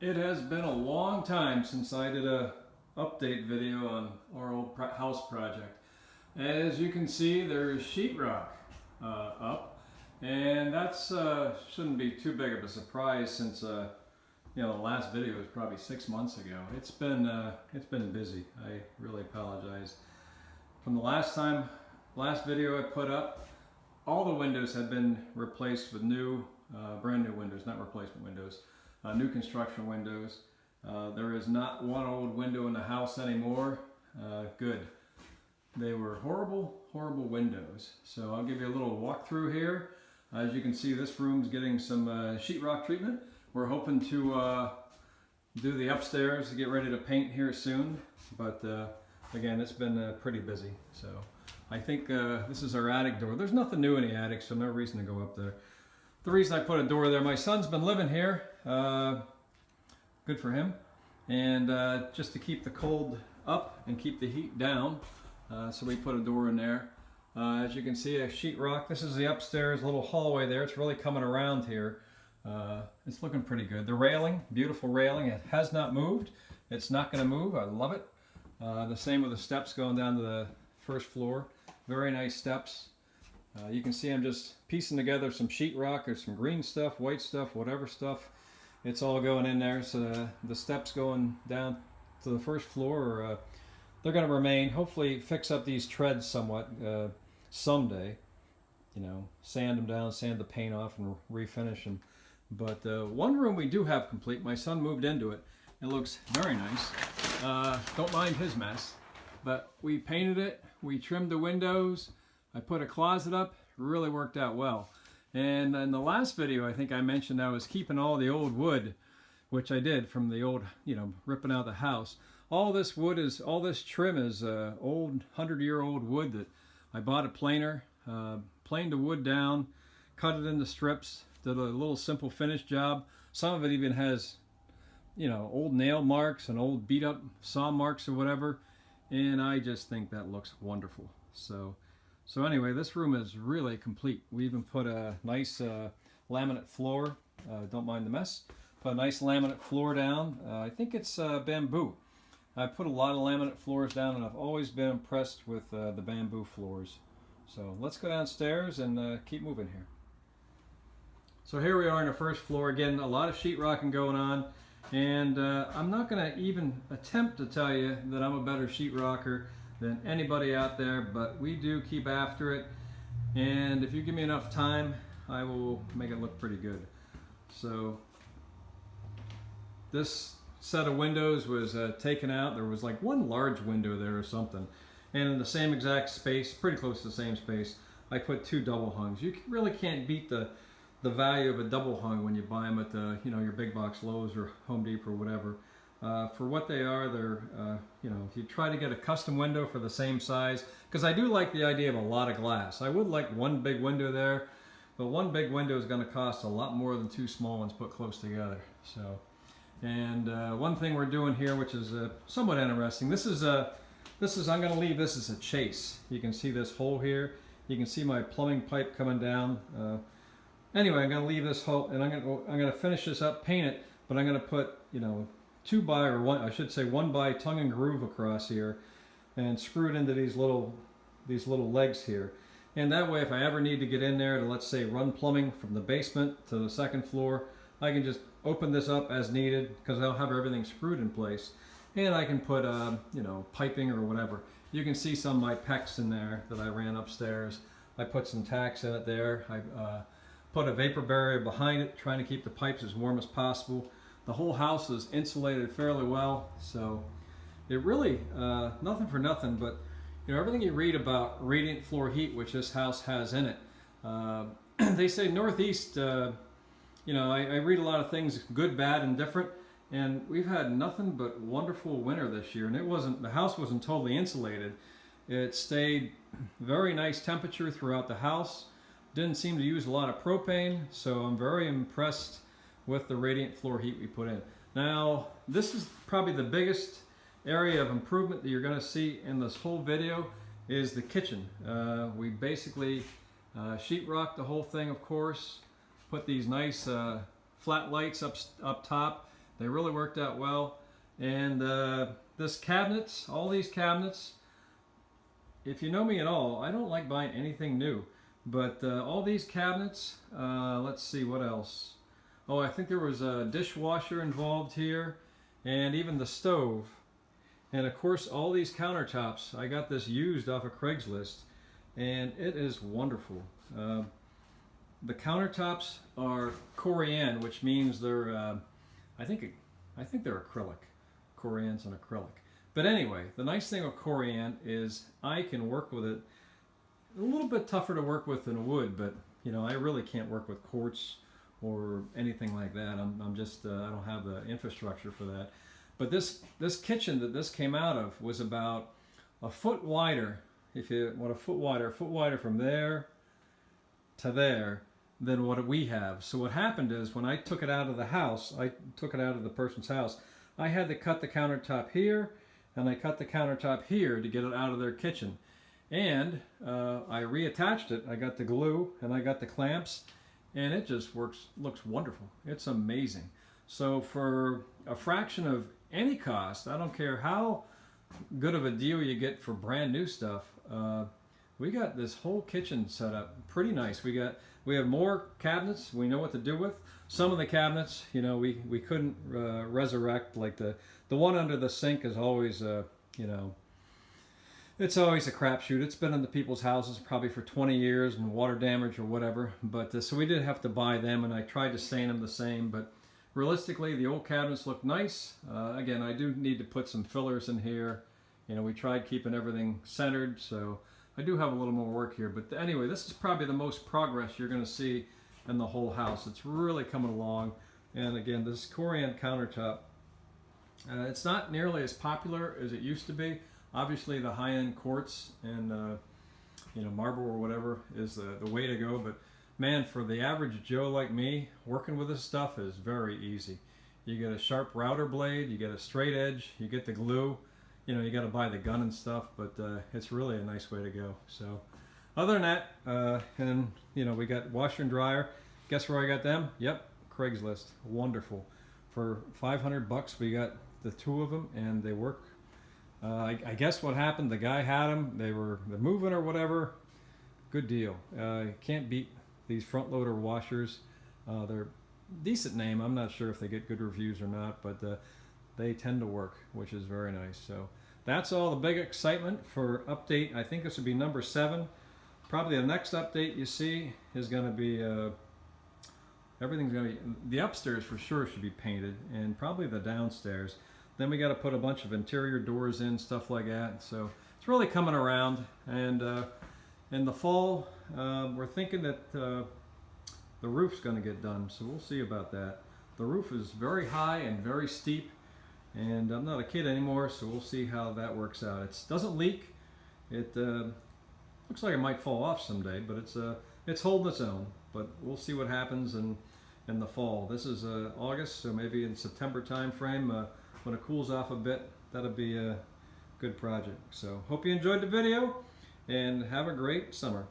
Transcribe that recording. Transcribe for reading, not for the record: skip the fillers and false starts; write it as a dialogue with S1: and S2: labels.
S1: It has been a long time since I did a update video on our old house project. As you can see, there's sheetrock up, and that's shouldn't be too big of a surprise since the last video was probably 6 months ago. It's been busy. I really apologize. From the last video I put up, all the windows have been replaced with new, brand new windows, not replacement windows. New construction windows. There is not one old window in the house anymore. Good. They were horrible, horrible windows. So I'll give you a little walkthrough here. As you can see, this room's getting some sheetrock treatment. We're hoping to do the upstairs to get ready to paint here soon. But again, it's been pretty busy. So I think this is our attic door. There's nothing new in the attic, so no reason to go up there. The reason I put a door there, my son's been living here. Good for him. And just to keep the cold up and keep the heat down, so we put a door in there. As you can see, a sheetrock. This is the upstairs little hallway there. It's really coming around here. It's looking pretty good. The railing, beautiful railing. It has not moved. It's not going to move. I love it. The same with the steps going down to the first floor. Very nice steps. You can see I'm just piecing together some sheetrock. There's some green stuff, white stuff, whatever stuff. It's all going in there. So the steps going down to the first floor, they're going to remain. Hopefully fix up these treads somewhat someday. You know, sand them down, sand the paint off, and refinish them. But one room we do have complete. My son moved into it. It looks very nice. Don't mind his mess. But we painted it. We trimmed the windows. I put a closet up. Really worked out well. And in the last video, I think I mentioned I was keeping all the old wood, which I did from the old, ripping out the house. All this wood is, all this trim is old 100-year-old wood that I bought a planer, planed the wood down, cut it into strips, did a little simple finish job. Some of it even has, old nail marks and old beat up saw marks or whatever. And I just think that looks wonderful. So anyway, this room is really complete. We even put a nice laminate floor. Don't mind the mess. Put a nice laminate floor down. I think it's bamboo. I put a lot of laminate floors down, and I've always been impressed with the bamboo floors. So let's go downstairs and keep moving here. So here we are on the first floor. Again, a lot of sheetrocking going on. And I'm not going to even attempt to tell you that I'm a better sheetrocker than anybody out there, but we do keep after it, and if you give me enough time, I will make it look pretty good. So this set of windows was taken out. There was like one large window there or something, and in the same exact space, pretty close to the same space, I put two double hungs. You really can't beat the value of a double hung when you buy them at the your big box Lowe's or Home Depot or whatever. For what they are, they're, if you try to get a custom window for the same size, because I do like the idea of a lot of glass. I would like one big window there, but one big window is going to cost a lot more than two small ones put close together. So, and one thing we're doing here, which is somewhat interesting, this is I'm going to leave this as a chase. You can see this hole here. You can see my plumbing pipe coming down. Anyway, I'm going to leave this hole, and I'm going to finish this up, paint it, but I'm going to put, 2x or one, I should say 1x tongue and groove across here, and screw it into these little legs here. And that way, if I ever need to get in there to, let's say, run plumbing from the basement to the second floor, I can just open this up as needed, because I'll have everything screwed in place, and I can put piping or whatever. You can see some of my PEX in there that I ran upstairs. I put some tacks in it there. I put a vapor barrier behind it, trying to keep the pipes as warm as possible. The whole house is insulated fairly well, so it really, nothing for nothing, but everything you read about radiant floor heat, which this house has in it, they say Northeast, I read a lot of things, good, bad, and different, and we've had nothing but wonderful winter this year, and the house wasn't totally insulated. It stayed very nice temperature throughout the house, didn't seem to use a lot of propane, so I'm very impressed with the radiant floor heat we put in. Now, this is probably the biggest area of improvement that you're going to see in this whole video is the kitchen. We basically sheetrocked the whole thing, of course, put these nice flat lights up top, They really worked out well. And this cabinets, all these cabinets, if you know me at all, I don't like buying anything new. But all these cabinets, let's see what else. Oh, I think there was a dishwasher involved here, and even the stove. And of course, all these countertops. I got this used off of Craigslist, and it is wonderful. The countertops are Corian, which means they're, I think they're acrylic. Corian's an acrylic. But anyway, the nice thing with Corian is I can work with it. A little bit tougher to work with than wood, but you know, I really can't work with quartz or anything like that. I'm just, I don't have the infrastructure for that. But this kitchen that this came out of was about a foot wider. If you want a foot wider from there to there than what we have. So what happened is when I took it out of the house, I took it out of the person's house, I had to cut the countertop here and I cut the countertop here to get it out of their kitchen. And I reattached it. I got the glue and I got the clamps, and it just looks wonderful. It's amazing. So for a fraction of any cost, I don't care how good of a deal you get for brand new stuff, we got this whole kitchen set up pretty nice. We have more cabinets we know what to do with. Some of the cabinets, you know, we couldn't resurrect. Like the one under the sink is always you know, it's always a crapshoot. It's been in the people's houses probably for 20 years and water damage or whatever. But so we did have to buy them, and I tried to stain them the same. But realistically, the old cabinets look nice. Again, I do need to put some fillers in here. You know, we tried keeping everything centered, so I do have a little more work here. But anyway, this is probably the most progress you're going to see in the whole house. It's really coming along. And again, this Corian countertop, it's not nearly as popular as it used to be. Obviously, the high-end quartz and you know, marble or whatever is the way to go. But man, for the average Joe like me, working with this stuff is very easy. You get a sharp router blade, you get a straight edge, you get the glue. You know, you got to buy the gun and stuff, but it's really a nice way to go. So, other than that, and you know, we got washer and dryer. Guess where I got them? Yep, Craigslist. Wonderful. For $500, we got the two of them, and they work. I guess what happened, the guy had them, they're moving or whatever. Good deal. Can't beat these front loader washers. They're decent name. I'm not sure if they get good reviews or not, but they tend to work, which is very nice. So that's all the big excitement for update. I think this would be number 7. Probably the next update you see is going to be, everything's going to be, the upstairs for sure should be painted, and probably the downstairs. Then we got to put a bunch of interior doors in, stuff like that. So it's really coming around. And in the fall, we're thinking that the roof's going to get done. So we'll see about that. The roof is very high and very steep. And I'm not a kid anymore, so we'll see how that works out. It doesn't leak. It looks like it might fall off someday, but it's holding its own. But we'll see what happens in the fall. This is August, so maybe in September time frame. When it cools off a bit, that'll be a good project. So hope you enjoyed the video, and have a great summer.